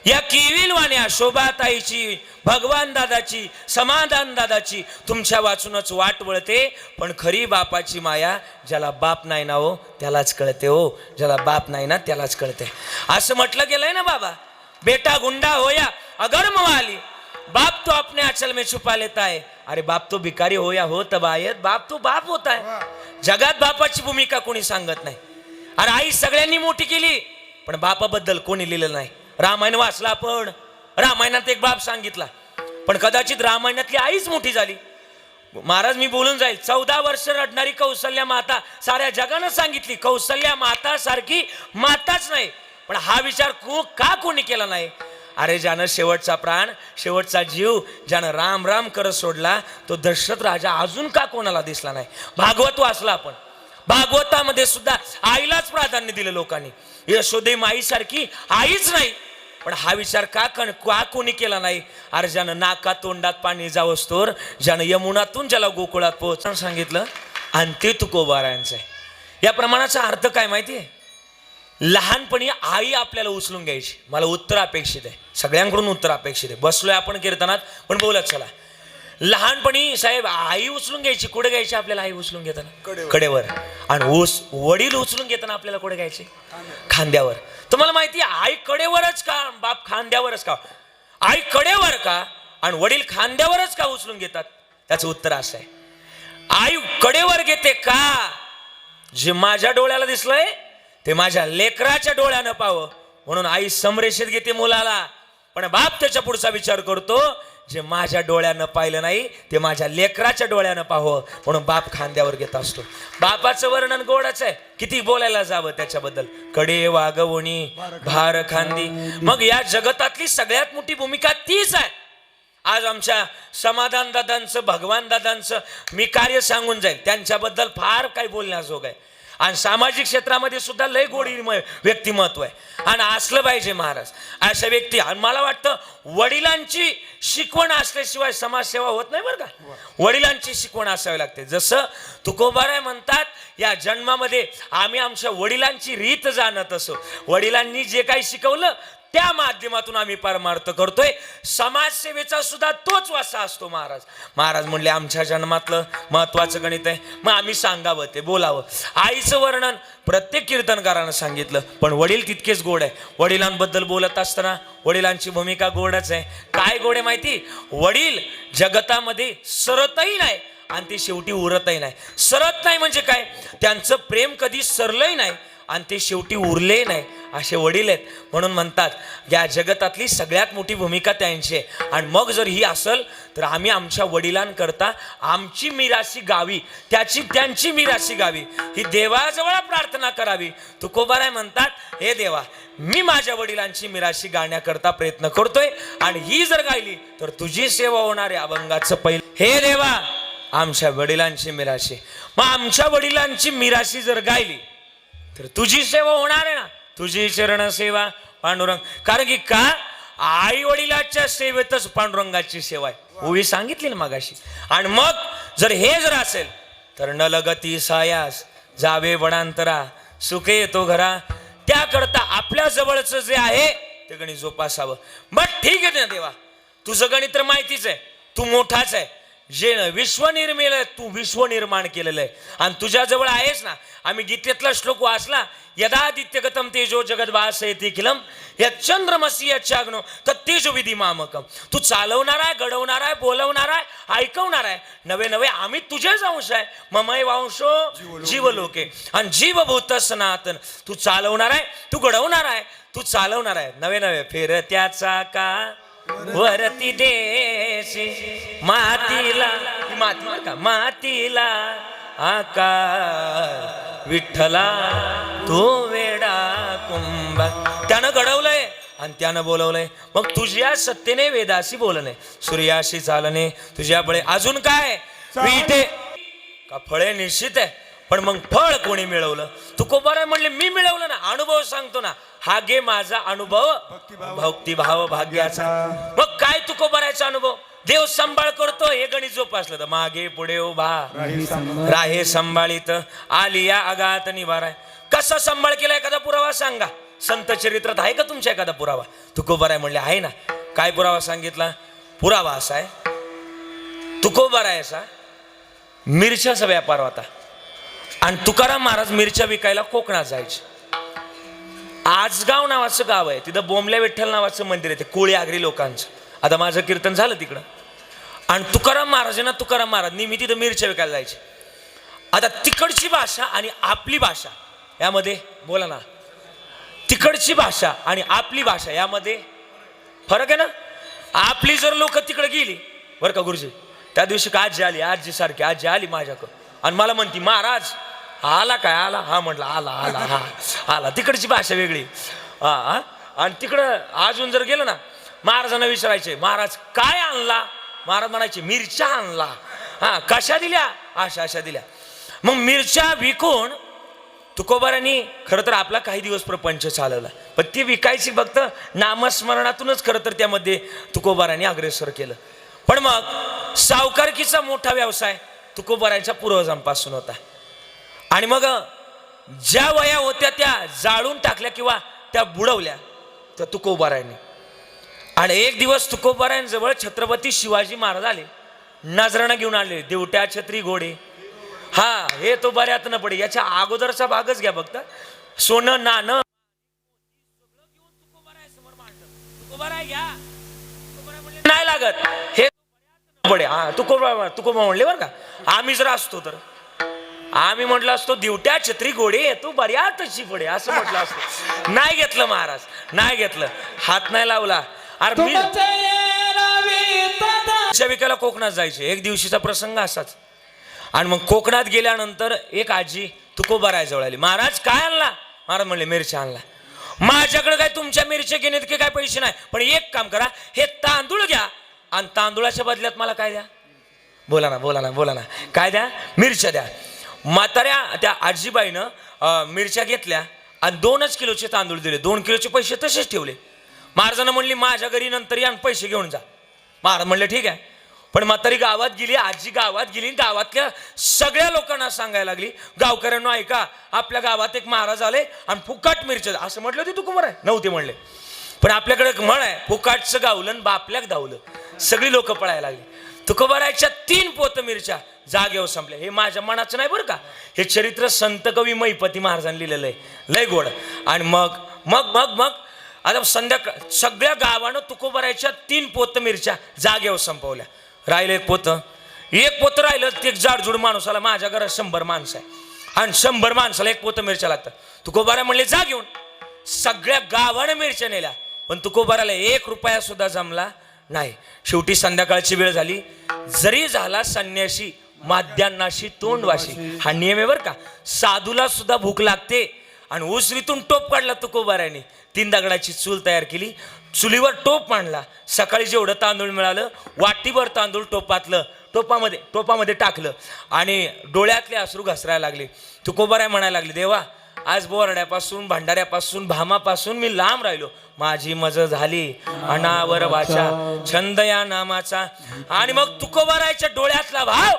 या केविल वाण्या शोभाताईची, भगवान दादाची, समाधान दादाची तुमच्या वाचूनच वाट वळते. पण खरी बापाची माया ज्याला बाप नाही ना हो त्यालाच कळते हो. ज्याला बाप नाही ना त्यालाच कळते. असं म्हटलं गेलंय ना बाबा. बेटा गुंडा होया अगर मवाली, बाप तो अपने आंचल में छुपा लेता है. अरे बाप तो भिकारी होया हो तबायत, बाप तो बाप होता है. जगात बापाची भूमिका कोणी सांगत नाही. अरे आई सगळ्यांनी मोठी केली, पण बापाबद्दल कोणी लिहिलं नाही. रामायण वाचला आपण, रामायणात एक बाप सांगितला, पण कदाचित रामायणातली आईच मोठी झाली. महाराज मी बोलून जाईल. 14 वर्ष रडणारी कौसल्या माता साऱ्या जगानं सांगितली कौसल्या माता सारखी माताच नाही. पण हा विचार का कोणी केला नाही? अरे ज्यानं शेवटचा प्राण, शेवटचा जीव ज्यानं राम राम करत सोडला, तो दशरथ राजा अजून का कोणाला दिसला नाही? भागवत वाचला आपण, भागवतामध्ये सुद्धा आईलाच प्राधान्य दिलं लोकांनी. यशोदे माईसारखी आईच नाही. पण हा विचार का कोणी केला नाही? अरे ज्यानं नाका तोंडात पाणी जावंच तोर, ज्यानं यमुनातून ज्याला गोकुळात पोहोचून सांगितलं, आणि ते तुकोबारायांचं आहे. या प्रमाणाचा अर्थ काय माहिती आहे? लहानपणी आई आपल्याला उचलून घ्यायची. मला उत्तर अपेक्षित आहे, सगळ्यांकडून उत्तर अपेक्षित आहे. बसलोय आपण कीर्तनात, पण बोलत चला. लहानपणी साहेब आई उचलून घ्यायची. कुठे घ्यायची आपल्याला आई उचलून घेताना? कडेवर. आणि वडील उचलून घेताना आपल्याला कुठे घ्यायचे? खांद्यावर. तुम्हाला माहिती आहे आई कडेवरच का, बाप खांद्यावरच का? आई कडेवर का आणि वडील खांद्यावरच का उचलून घेतात? त्याचं उत्तर असं आहे, आई कडेवर घेते का? जे माझ्या डोळ्याला दिसलंय ते माझ्या लेकराच्या डोळ्यानं पाहावं म्हणून आई समरेषेत घेते मुलाला. पण बाप त्याच्या पुढचा विचार करतो, जे माझ्या डोळ्यानं पाहिलं नाही ते माझ्या लेकराच्या डोळ्यानं पाहावं म्हणून बाप खांद्यावर घेत असतो. बापाचं वर्णन गोडच आहे, किती बोलायला जावं त्याच्याबद्दल. कडे वागवणी भार खांदी. मग या जगतातली सगळ्यात मोठी भूमिका तीच आहे. आज आमच्या समाधान दादांचं, भगवान दादांचं मी कार्य सांगून जाईल, त्यांच्याबद्दल फार काही बोलण्याजोग आहे. आणि सामाजिक क्षेत्रामध्ये सुद्धा लय गोडी व्यक्तिमत्व आहे आणि असलं पाहिजे महाराज. अशा व्यक्ती, आणि मला वाटतं वडिलांची शिकवण असल्याशिवाय समाजसेवा होत नाही बरं का. वडिलांची शिकवण असावी लागते. जसं तुकोबाराय म्हणतात, या जन्मामध्ये आम्ही आमच्या वडिलांची रीत जाणत असो. वडिलांनी जे काही शिकवलं त्या माध्यमातून आम्ही परमार्थ करतोय. समाजसेवेचा सुद्धा तोच वासा असतो महाराज. महाराज म्हणले आमच्या जन्मातलं महत्वाचं गणित आहे, मग आम्ही सांगावं, ते बोलावं. आईचं वर्णन प्रत्येक कीर्तनकारानं सांगितलं, पण वडील तितकेच गोड आहे. वडिलांबद्दल बोलत असताना वडिलांची भूमिका गोडच आहे. काय गोड आहे माहिती? वडील जगतामध्ये सरतही नाही आणि ते शेवटी उरतही नाही. सरत नाही म्हणजे काय? त्यांचं प्रेम कधी सरलंही नाही आणि ते शेवटी उरले नाही, असे वडील आहेत. म्हणून म्हणतात या जगतातली सगळ्यात मोठी भूमिका त्यांची आहे. आणि मग जर ही असेल तर आम्ही आमच्या वडिलांकरता आमची मिरासी गावी, त्यांची मिरासी गावी, ही देवाजवळ प्रार्थना करावी. तुकोबाराय म्हणतात, हे देवा, मी माझ्या वडिलांची मिरासी गाण्याकरता प्रयत्न करतोय आणि ही जर गायली तर तुझी सेवा होणार आहे अभंगाचं पहिलं. हे देवा, आमच्या वडिलांची मिरासी, मग आमच्या वडिलांची मिरासी जर गायली तर तुझी सेवा होणार आहे ना. तुझी चरण सेवा पांडुरंग. कारण की का? आई वडिलाच्या सेवेतच पांडुरंगाची सेवा आहे, ओवी सांगितली ना मगाशी. आणि मग जर हे जर असेल तर न लगती सायास जावे वडांतरा, सुखे येतो घरा. त्याकरता आपल्या जवळचं जे आहे ते गणित जोपासावं. बट ठीक आहे ना देवा, तुझं गणित तर माहितीच आहे, तू मोठाच आहे. जे विश्व निर्मिळ तू विश्व निर्माण केलेलं आहे आणि तुझ्या जवळ आहेस ना. आम्ही गीतेतला श्लोक वाचला, यदादित्यगतम तेजो जगद्भासयति किलम यच्चंद्रमसि यच्चाग्नो तत्तेजो विधी मामकम. तू चालवणार आहे, घडवणार आहे, बोलवणार आहे, ऐकवणार आहे. नवे नवे आम्ही तुझेच अंश आहे. ममय वांशो जीवलोके. आणि जीवभूत सनातन. तू चालवणार आहे, तू घडवणार आहे, तू चालवणार आहे. नवे नवे फिरत्याचा का वरती देशी मातीला, माती का मातीला आकार विठ्ठला तो वेडा कुंभ. त्या त्यानं घडवलंय आणि त्यानं बोलवलंय. मग तुझ्या सत्तेने वेदाशी बोलणे, सूर्याशी चालणे, तुझ्या बळे अजून काय विटे का फळे निश्चित आहे. पण मग फळ कोणी मिळवलं? तुकोबाराय म्हणले मी मिळवलं ना. अनुभव सांगतो ना, हा घे माझा अनुभव भक्तिभाव भाग्याचा. मग काय तुकोबारायचा अनुभव? देव सांभाळ करतो हे गणित जोपासलं तर मागे पुढे उभा राहे सांभाळीत आली या आगात निवाराय. कसा सांभाळ केला एखादा पुरावा सांगा. संत चरित्रात आहे का तुमच्या एखादा पुरावा? तुकोबाराय म्हणले आहे ना. काय पुरावा सांगितला? पुरावा असा आहे, तुकोबाराय असा मिरच्याचा व्यापार होता आणि तुकाराम महाराज मिरच्या विकायला कोकणात जायचे. आजगाव नावाचं गाव आहे, तिथं बोंबल्या विठ्ठल नावाचं मंदिर आहे, ते कोळी आगरी लोकांचं. आता माझं कीर्तन झालं तिकडं आणि तुकाराम महाराजांना तुकाराम महाराज नेहमी तिथं मिरच्या विकायला जायचे. आता तिकडची भाषा आणि आपली भाषा यामध्ये बोला ना, तिकडची भाषा आणि आपली भाषा यामध्ये फरक आहे ना. आपली जर लोक तिकडे गेली बरं का गुरुजी, त्या दिवशी का आजी आली, आजी सारखी आजी आली माझ्याकडं आणि मला म्हणती महाराज आला काय? आला. हा म्हटलं आला आला हा आला. तिकडची भाषा वेगळी. हा आणि तिकडं अजून जर गेलं ना, महाराजांना विचारायचे महाराज काय आणला? महाराज म्हणायचे मिरच्या आणला. हा कशा दिल्या? अशा अशा दिल्या. मग मिरच्या विकून तुकोबारांनी खरं तर आपला काही दिवस प्रपंच चालवला, पण ती विकायची फक्त नामस्मरणातूनच खरं तर त्यामध्ये तुकोबारांनी अग्रेसर केलं. पण मग सावकारकीचा मोठा व्यवसाय तुकोबारांच्या पूर्वजांपासून होता आणि मग ज्या वया होत्या त्या जाळून टाकल्या किंवा त्या बुडवल्या त्या तुकोबारांनी. आणि एक दिवस तुकोबारांजवळ छत्रपती शिवाजी महाराज आले, नजराणा घेऊन आले, देवट्या छत्री घोडे. हा हे तो बऱ्यात न पडे, याच्या अगोदरचा भागच घ्या फक्त. सोनं नाणं नाही लागत हे पडे. हा तुकोबा म्हणले बरं का. आम्ही जर असतो तर आम्ही म्हटलं असतो दिवट्या छत्री घोडे तू बऱ्यातची पडे असं म्हटलं असतं. नाही घेतलं महाराज, नाही घेतलं, हात नाही लावला. अरे मी विकायला कोकणात जायचे. एक दिवशीचा प्रसंग असाच. आणि मग कोकणात गेल्यानंतर एक आजी तुकोबारायजवळ आली. महाराज काय आणला? महाराज म्हणले मिरच्या आणला. माझ्याकडे काय तुमच्या मिरच्या घेण्यात काय पैसे नाही, पण एक काम करा, हे तांदूळ घ्या आणि तांदूळाच्या बदल्यात मला काय द्या? बोला ना बोला ना बोला ना, काय द्या? मिरच्या द्या. म्हाताऱ्या त्या आजीबाईनं मिरच्या घेतल्या आणि 2 किलोचे तांदूळ दिले. 2 किलोचे पैसे तसेच ठेवले. महाराजांना म्हणली माझ्या घरी नंतर या पैसे घेऊन जा. महाराज म्हणले ठीक आहे. पण म्हातारी गावात गेली, आजी गावात गेली, गावातल्या सगळ्या लोकांना सांगायला लागली, गावकऱ्यांना ऐका आपल्या गावात एक महाराज आले आणि फुकाट मिरच्या. असं म्हटलं होते तुकोबाराय? नव्हते म्हणले. पण आपल्याकडे एक म्हण आहे, फुकाटचं गावलं बापल्याक धावलं. सगळी लोक पळायला लागली. तुकोबारायच्या 3 पोत मिरच्या जागेवर संपल्या. हे माझ्या मनाचं नाही बरं का, हे चरित्र संत कवी महिपती महाराजांनी लिहिलेलं आहे, लय गोड. आणि मग मग मग मग आता संध्याकाळ सगळ्या गावानं तुकोबारायच्या 3 पोत मिरच्या जागेवर संपवल्या. राहिलं एक पोत राहिलं. ते एक जाडजूड माणूस आला, माझ्या घरात 100 माणसं आहे आणि 100 माणसाला एक पोत मिरच्या लागतात. तुकोबाराय म्हणले जा घेऊन. सगळ्या गावानं मिरच्या नेल्या, पण तुकोबाराला 1 रुपया सुद्धा जमला नाही. शेवटी संध्याकाळची वेळ झाली. जरी झाला संन्याशी माध्यान्नाशी तोंडवाशी, हा नियम आहे बरं का. साधूला सुद्धा भूक लागते. आणि उसरीतून टोप काढला तुकोबारायने. 3 दगडाची चूल तयार केली, चुलीवर टोप मांडला. सकाळी जेवढं तांदूळ मिळालं वाटीभर तांदूळ टोपामध्ये टाकलं आणि डोळ्यातले अश्रू घसरायला लागले. तुकोबाराय म्हणायला लागले, देवा आज बोरड्यापासून भांडाऱ्यापासून भामापासून मी लांब राहिलो, माझी मज झाली अनावर वाचा छंद या नामाचा. आणि मग तुकोबारायच्या डोळ्यातला भाव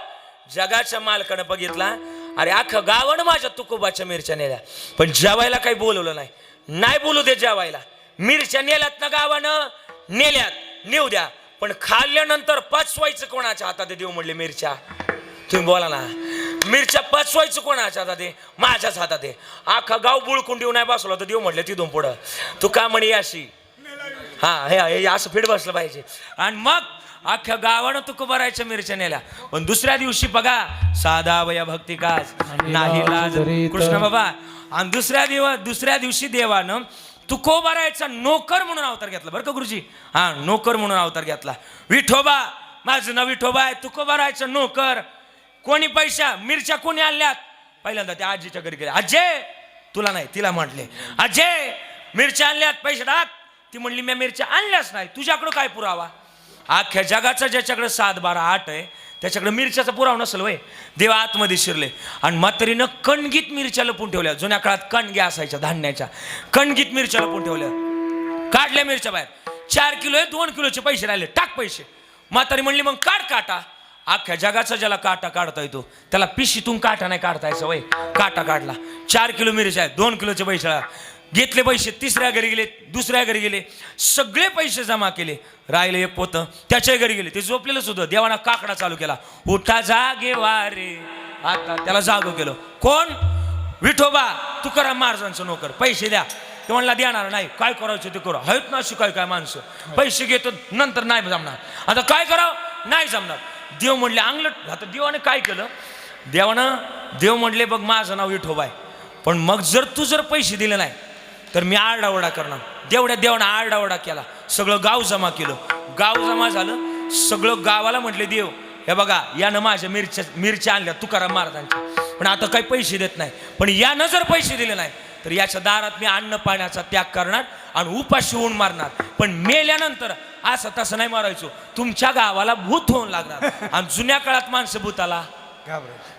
जगाच्या मालकानं बघितला. अरे अख्खं गावानं माझ्या तुकोबाच्या मिरच्या नेल्या, पण जेवायला काही बोलवलं नाही. नाही बोलू दे जेवायला. मिरच्या नेल्यात ना गावानं, नेल्यात नेऊ द्या, पण खाल्ल्यानंतर पचवायचं कोणाच्या हातात? देव म्हणले मिरच्या. तुम्ही बोला ना, मिरच्या पचवायचं कोणाच्या हातात आहे? माझ्याच हातात आहे. अख्खा गाव बुळकून देऊ नाही बसलो तर देव म्हटले तिथून पुढं तू का म्हणे अशी. हा हे असं फिट बसलं पाहिजे. आणि मग अख्ख्या गावानं तुकोबारायच्या मिरच्या नेल्या. पण दुसऱ्या दिवशी बघा, साधा वया भक्ती काज नाही लाज कृष्ण बाबा. आणि दुसऱ्या दिवशी देवानं तुकोबारायचा नोकर म्हणून अवतार घेतला बरं का गुरुजी. हा नोकर म्हणून अवतार घेतला. विठोबा माझं नाव विठोबा आहे, तुकोबारायचा नोकर. कोणी पैसा मिरच्या कोणी आणल्यात? पहिल्यांदा त्या आजीच्या घरी गेले. अजय तुला नाही, तिला म्हटले, अजय मिरच्या आणल्यात पैसे टाक. ती म्हणली मी मिरच्या आणल्याच नाही. तुझ्याकडं काय पुरावा? अख्ख्या जगाचा ज्याच्याकडे 7, 12, 8 आहे त्याच्याकडे मिरच्याचा पुरावा नसेल वय. देव आतमध्ये शिरले आणि म्हातारीनं कणगीत मिरच्या लपून ठेवल्या. जुन्या काळात कणग्या असायच्या धान्याच्या, कणगीत मिरच्या लपून ठेवल्या. काढल्या मिरच्या बाहेर. 4 किलो आहे, 2 किलोचे पैसे राहिले, टाक पैसे. म्हातारी म्हणली मग काढ काटा. अख्ख्या जगाचा ज्याला काटा काढता येतो त्याला पिशीतून काटा नाही काढता यायचा वय. काटा काढला. 4 किलो मिरच्या आहेत, 2 किलोचे पैसे घेतले. पैसे तिसऱ्या घरी गेले, दुसऱ्या घरी गेले, सगळे पैसे जमा केले. राहिले एक पोतं, त्याच्या घरी गेले. ते झोपलेलंच होतं. देवाना काकडा चालू केला. उठा जागे वारे. आता त्याला जागो केलं. कोण? विठोबा तुकाराम महाराजांचं नोकर. पैसे द्या. ते म्हणला देणार नाही. काय करायचं ते करू. आहेत ना शिकाय काय माणसं. पैसे घेतो नंतर नाही जमणार. आता काय करावं? नाही जमणार. देव म्हणले अंगलट. आता देवाने काय केलं? देव म्हणले बघ माझं नाव विठोबा आहे, पण मग जर तू पैसे दिले नाही तर मी आरडाओरडा करणार. देवानं आरडाओरडा केला. सगळं गाव जमा केलं. गाव जमा झालं. सगळं गावाला म्हटले देव हे बघा यानं माझ्या मिरच्या आणल्या तुकाराम महाराजांच्या, पण आता काही पैसे देत नाही. पण यानं जर पैसे दिले नाही तर याच्या दारात मी अन्न पाण्याचा त्याग करणार आणि उपाशी होऊन मारणार. पण मेल्यानंतर असं तसं नाही मारायचो. तुमच्या गावाला भूत होऊन लागणार. आणि जुन्या काळात माणसं भूताला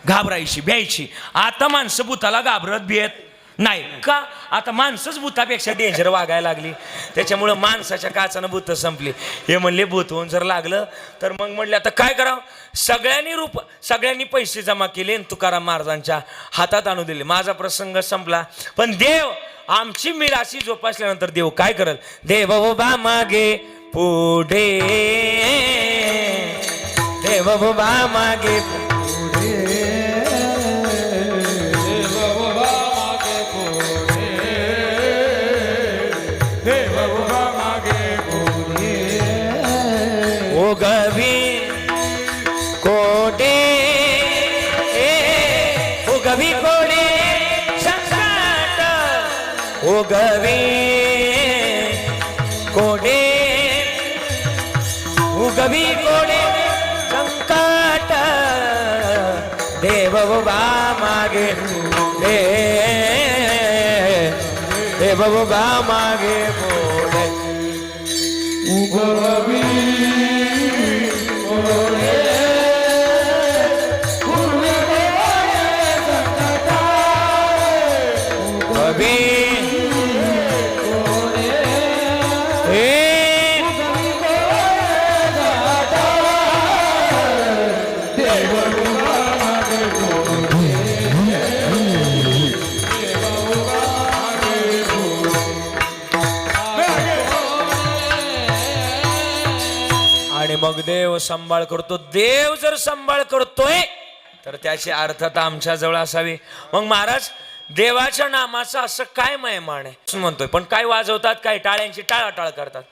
घाबरायची भ्यायची. आता माणसं भूताला घाबरत भेट नाही का? आता माणसंच भूतापेक्षा डेंजर वागायला लागली. त्याच्यामुळं माणसाच्या काचानं भूत संपली. हे म्हणले भूत होऊन जर लागलं तर मग म्हणले आता काय करावं? सगळ्यांनी पैसे जमा केले आणि तुकाराम महाराजांच्या हातात आणून दिले. माझा प्रसंग संपला. पण देव आमची मिराशी जोपासल्यानंतर देव काय करल? देव उभा मागे पुढे, देव उभा मागे गवी कोडे, ओ गवी कोडे संकट, ओ गवी कोडे, ओ गवी कोडे संकट. देव उभा मागे देव उभा मागे पुढे, उगवी आणि मग देव सांभाळ करतो. देव जर सांभाळ करतोय तर त्याची अर्थता आमच्या जवळ असावी. मग महाराज देवाच्या नामाचं असं काय महिमान आहे म्हणतोय. पण काय वाजवतात? काय टाळ्यांची टाळाटाळ करतात.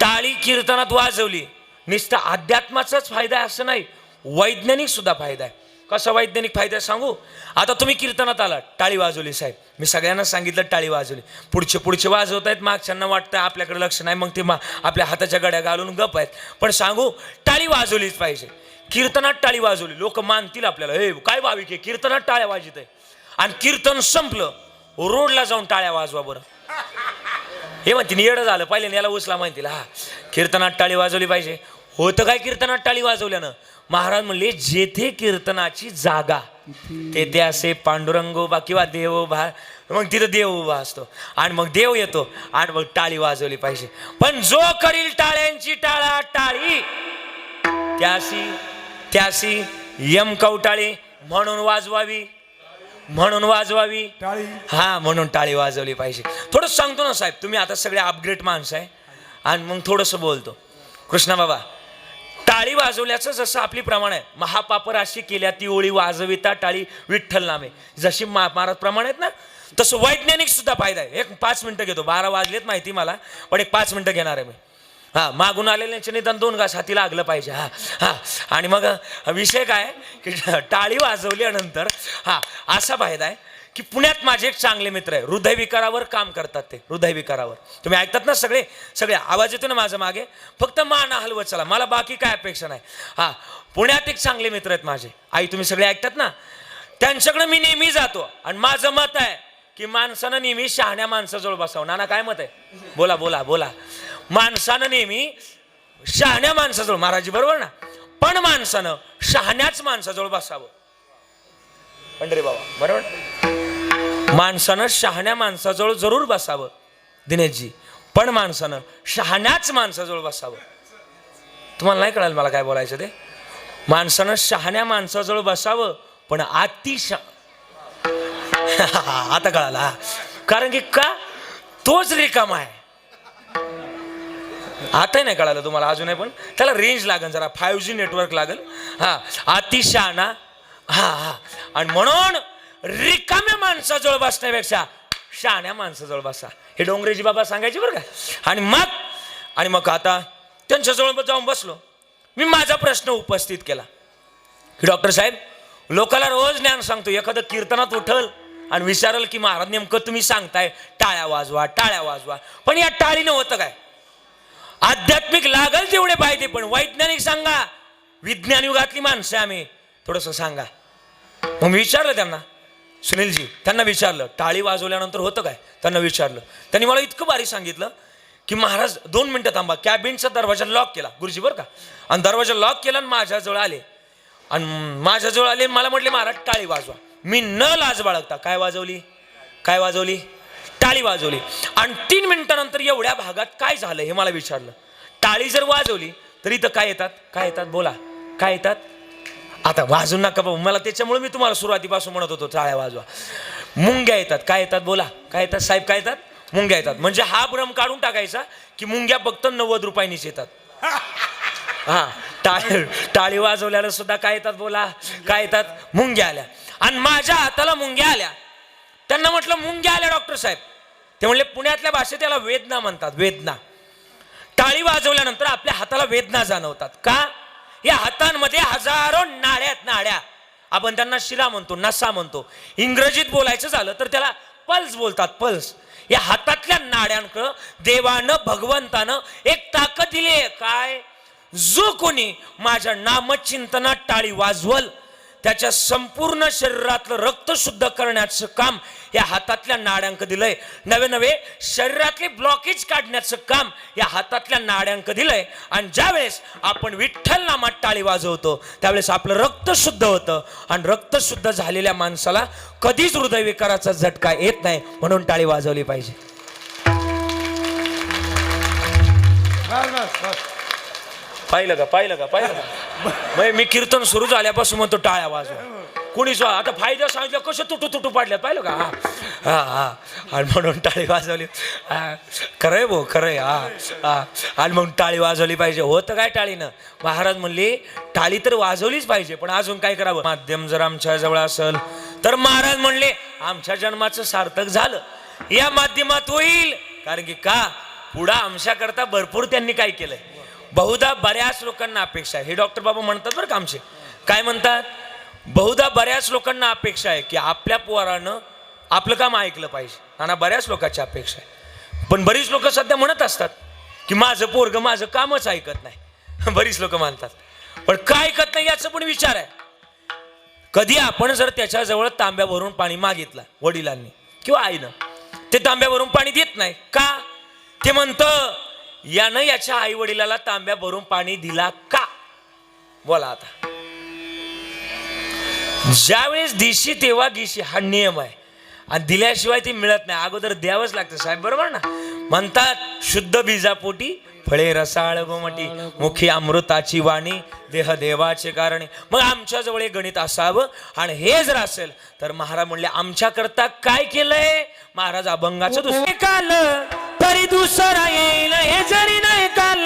टाळी कीर्तनात वाजवली नुसतं अध्यात्माचाच फायदा आहे असं नाही, वैज्ञानिक सुद्धा फायदा आहे. कसा वैज्ञानिक फायदा सांगू? आता तुम्ही कीर्तनात आलात, टाळी वाजवली साहेब, मी सगळ्यांना सांगितलं टाळी वाजवली. पुढचे वाजवत आहेत, मागच्यांना वाटतं आपल्याकडे लक्ष नाही, मग ते आपल्या हाताच्या गड्या घालून गप आहेत. पण सांगू टाळी वाजवलीच पाहिजे. कीर्तनात टाळी वाजवली लोक मानतील आपल्याला, हे काय भाविक आहे कीर्तनात टाळ्या वाजत आहे. आणि कीर्तन संपलं रोडला जाऊन टाळ्या वाजवा बरं. हे म्हणतील येडं झालं, पहिले याला उचला म्हणतील. हा कीर्तनात टाळी वाजवली पाहिजे. होतं काय कीर्तनात टाळी वाजवल्यानं? महाराज म्हणले जेथे कीर्तनाची जागा तेथे असे पांडुरंग उभा किंवा देव उभा, मग तिथं देव उभा असतो आणि मग देव येतो आणि मग टाळी वाजवली पाहिजे. पण जो करील टाळ्यांची टाळा टाळी त्यासी यम कवटाळी म्हणून वाजवावी टाळी. हा म्हणून टाळी वाजवली पाहिजे. थोडं सांगतो ना साहेब, तुम्ही आता सगळे अपग्रेड माणसं आहे आणि मग थोडंसं बोलतो. कृष्णा बाबा टाळी वाजवल्याचं जसं आपली प्रमाण आहे, महापापराशी केल्या ती ओळी वाजविता टाळी विठ्ठल नामे, जशी महाराज प्रमाण आहेत ना तसं वैज्ञानिक सुद्धा फायदा आहे. एक 5 मिनिटं घेतो, 12 वाजलेत माहिती मला, पण एक 5 मिनिटं घेणार आहे मी. हा मागून आलेल्यांच्या निदान 2 घास हाती लागलं पाहिजे. हा आणि मग विषय काय की टाळी वाजवल्यानंतर असा फायदा आहे की पुण्यात माझे एक चांगले मित्र आहे, हृदयविकारावर काम करतात. ते हृदयविकारावर तुम्ही ऐकतात ना, सगळे आवाज येतो ना माझं मागे, फक्त मान हलवत चला, मला बाकी काय अपेक्षा नाही. पुण्यात एक चांगले मित्र आहेत माझे, आई तुम्ही सगळे ऐकतात ना, त्यांच्याकडे मी नेहमी जातो आणि माझं मत आहे की माणसानं नेहमी शहाण्या माणसाजवळ बसावं. नाना काय मत आहे? बोला बोला बोला. माणसानं नेहमी शहाण्या माणसाजवळ, महाराजी बरोबर ना, पण माणसानं शहाण्याच माणसाजवळ बसावं. पंढरी बाबा बरोबर. माणसानं शहाण्या माणसाजवळ जरूर बसावं दिनेशजी, पण माणसानं शहाण्याच माणसाजवळ बसावं. तुम्हाला नाही कळालं मला काय बोलायचं ते? माणसानं शहाण्या माणसाजवळ बसावं, पण आता कळाला. कारण की का तोच रिकामा आहे. आता नाही कळालं तुम्हाला अजूनही, पण त्याला रेंज लागेल, जरा 5G नेटवर्क लागेल. हा, अति शहाणा. हा हा. आणि म्हणून रिकाम्या माणसाजवळ बसण्यापेक्षा शहाण्या माणसाजवळ बसा, हे डोंगरेजी बाबा सांगायचे बरं का. आणि मग आता त्यांच्याजवळ जाऊन बसलो मी. माझा प्रश्न उपस्थित केला की डॉक्टर साहेब, लोकाला रोज ज्ञान सांगतो, एखादं कीर्तनात उठल आणि विचारल की महाराज नेमकं तुम्ही सांगताय टाळ्या वाजवा टाळ्या वाजवा, पण या टाळीनं होतं काय? आध्यात्मिक लागल तेवढे पाहिजे, पण वैज्ञानिक सांगा. विज्ञान युगातली माणसं आम्ही, थोडंसं सांगा. मग मी विचारलं त्यांना, सुनीलजी त्यांना विचारलं टाळी वाजवल्यानंतर होतं काय, त्यांना विचारलं. त्यांनी मला इतकं भारी सांगितलं की महाराज 2 मिनिटं थांबा. कॅबिनचा दरवाजा लॉक केला गुरुजी बरं का, आणि दरवाजा लॉक केला आणि माझ्याजवळ आले. आणि माझ्याजवळ आले, मला म्हटले महाराज टाळी वाजवा. मी न लाज बाळगता काय वाजवली? टाळी वाजवली. आणि 3 मिनिटानंतर एवढ्या भागात काय झालं हे मला विचारलं. टाळी जर वाजवली तर इथं काय येतात बोला, काय येतात? आता वाजून नका बाबा, मला त्याच्यामुळे मी तुम्हाला सुरुवातीपासून म्हणत होतो टाळ्या वाजवा. मुंग्या येतात. काय येतात बोला, काय येतात साहेब? काय येतात? मुंग्या येतात. म्हणजे हा भ्रम काढून टाकायचा की मुंग्या फक्त 90 रुपयांनीच येतात. हा, टाळी वाजवल्याला सुद्धा काय येतात बोला, काय येतात? मुंग्या आल्या. आणि माझ्या हाताला मुंग्या आल्या. त्यांना म्हटलं मुंग्या आल्या डॉक्टर साहेब. ते म्हणले पुण्यातल्या भाषेत त्याला वेदना म्हणतात, वेदना. टाळी वाजवल्यानंतर आपल्या हाताला वेदना जाणवतात का? या हातांमध्ये हजारो नाड्या, आपण त्यांना शिरा म्हणतो, नसा म्हणतो. इंग्रजीत बोलायचं झालं तर त्याला पल्स बोलतात, पल्स. या हातातल्या नाड्यांकडं देवानं, भगवंतानं एक ताकद दिली आहे. काय? जो कोणी माझ्या नामचिंतनात टाळी वाजवल त्याच्या संपूर्ण शरीरातलं रक्त शुद्ध करण्याचं काम या हातातल्या नाड्यांक दिलंय. नवे शरीरातले ब्लॉकेज काढण्याचं काम या हातातल्या नाड्यांक दिलंय. आणि ज्यावेळेस आपण विठ्ठल नामात टाळी वाजवतो त्यावेळेस आपलं रक्त शुद्ध होतं, आणि रक्त शुद्ध झालेल्या माणसाला कधीच हृदयविकाराचा झटका येत नाही. म्हणून टाळी वाजवली पाहिजे. पाहिलं का? मी कीर्तन सुरू झाल्यापासून म्हणतो टाळ्या वाजवा. कुणीच आता फायदा सांगितलं कसं तुटू पाडल्यात, पाहिलं का? हा. आणि म्हणून टाळी वाजवली. खरंय भाऊ, खरंय. हा. आणि म्हणून टाळी वाजवली पाहिजे. होतं काय टाळीनं? महाराज म्हणले टाळी तर वाजवलीच पाहिजे, पण अजून काय करावं? माध्यम जर आमच्या जवळ असेल तर महाराज म्हणले आमच्या जन्माचं सार्थक झालं. या माध्यमात होईल. कारण की का पुढं आमच्याकरता भरपूर त्यांनी काय केलंय. बहुधा बऱ्याच लोकांना अपेक्षा आहे, हे डॉक्टर बाबा म्हणतात बरं का आमचे. काय म्हणतात? बहुधा बऱ्याच लोकांना अपेक्षा आहे की आपल्या पोरानं आपलं काम ऐकलं पाहिजे. आणि बऱ्याच लोकांची अपेक्षा आहे. पण बरीच लोक सध्या म्हणत असतात की माझं पोरगं माझं कामच ऐकत नाही. बरीच लोक म्हणतात, पण काय ऐकत नाही याचं पण विचार आहे. कधी आपण जर त्याच्याजवळ तांब्या भरून पाणी मागितलं वडिलांनी किंवा आईनं, ते तांब्या भरून पाणी देत नाही का? ते म्हणतं यानं याच्या आई वडिलाला तांब्या भरून पाणी दिला का? बोला आता. ज्यावेळेस दिशी तेव्हा गिशी, हा नियम आहे. आणि दिल्याशिवाय ते मिळत नाही, अगोदर द्यावंच लागतं साहेब, बरोबर ना? म्हणतात शुद्ध बीजापोटी फळे रसाळ गोमटी, मुखी अमृताची वाणी, देह देवाचे कारणे. मग आमच्या जवळ एक गणित असावं. आणि हे जर असेल तर महाराज म्हणले आमच्या करता काय केलंय? महाराज अभंगाचं दुसरं काल तरी दुसरा येईल, हे जरी नाही काल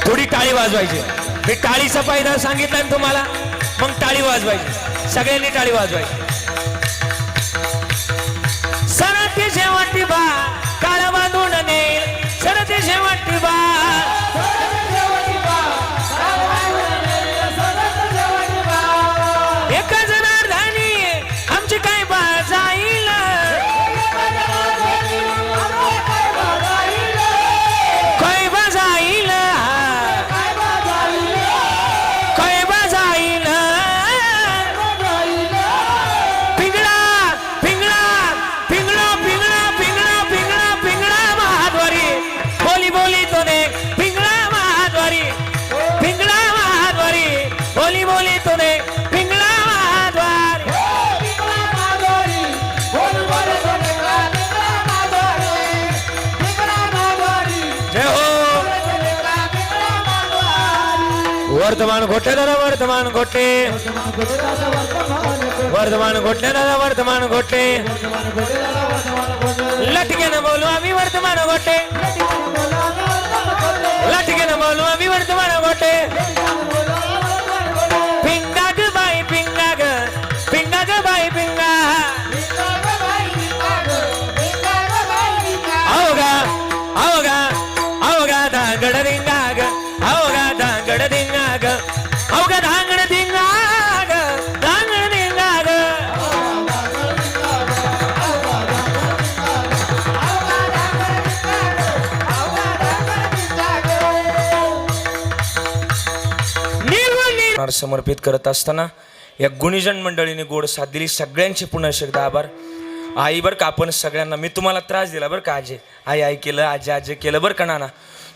थोडी टाळी वाजवायची. मी टाळीचा फायदा सांगितलाय तुम्हाला, मग टाळी वाजवायची. सगळ्यांनी टाळी वाजवायची. सरते शेवटी बा काळ बांधून नेईल, सरते शेवटी बा एका जनार्दनी आमची काय बा जाईल, काय बा जाईल, काय वर्तमान घोटे दादा वर्तमान घोटे वर्तमान घोटे दादा वर्तमान घोटे लटकेनं बोलू आम्ही वर्तमान घोटे लटकेनं बोलू आम्ही वर्तमान घोटे पिंगा ग बाई पिंगा ग बाई पिंगा अवगा अवगा अवगा धांगड दिंगा ग अवगा धांगड दिंगा ग अवगा धांगड दिंगा ग धांगड दिंगा ग समर्पित करत असताना या गुणीजन मंडळीने गोड साथ दिली. सगळ्यांचे पुन्हा एकदा आभार. आई बरं का आपण सगळ्यांना मी तुम्हाला त्रास दिला बरं का आजे आई आई केलं आजे आजे केलं बरं का नाना.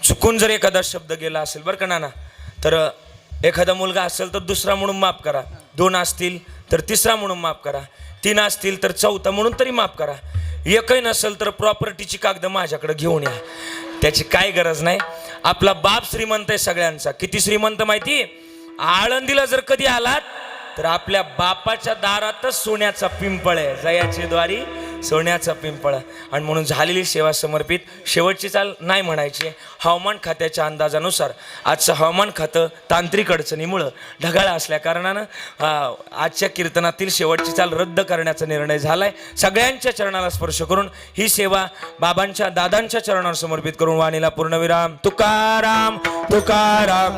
चुकून जर एखादा शब्द गेला असेल बरं का नाना तर एखादा मुलगा असेल तर दुसरा म्हणून माफ करा, 2 असतील तर तिसरा म्हणून माफ करा, 3 असतील तर चौथा म्हणून तरी माफ करा, एकही नसेल तर प्रॉपर्टीची कागद माझ्याकडे घेऊन या. त्याची काय गरज नाही. आपला बाप श्रीमंत आहे सगळ्यांचा. किती श्रीमंत माहिती? आळंदीला जर कधी आलात तर आपल्या बापाच्या दारातच सोन्याचा पिंपळ आहे. जयाचे द्वारी सोन्याचा पिंपळ. आणि म्हणून झालेली सेवा समर्पित. शेवटची चाल नाही म्हणायची. हवामान खात्याच्या अंदाजानुसार आजचं हवामान खातं तांत्रिक अडचणीमुळं ढगाळ असल्या कारणानं आजच्या कीर्तनातील शेवटची चाल रद्द करण्याचा निर्णय झालाय. सगळ्यांच्या चरणाला स्पर्श करून ही सेवा बाबांच्या दादांच्या चरणावर समर्पित करून वाणीला पूर्णविराम. तुकाराम तुकाराम.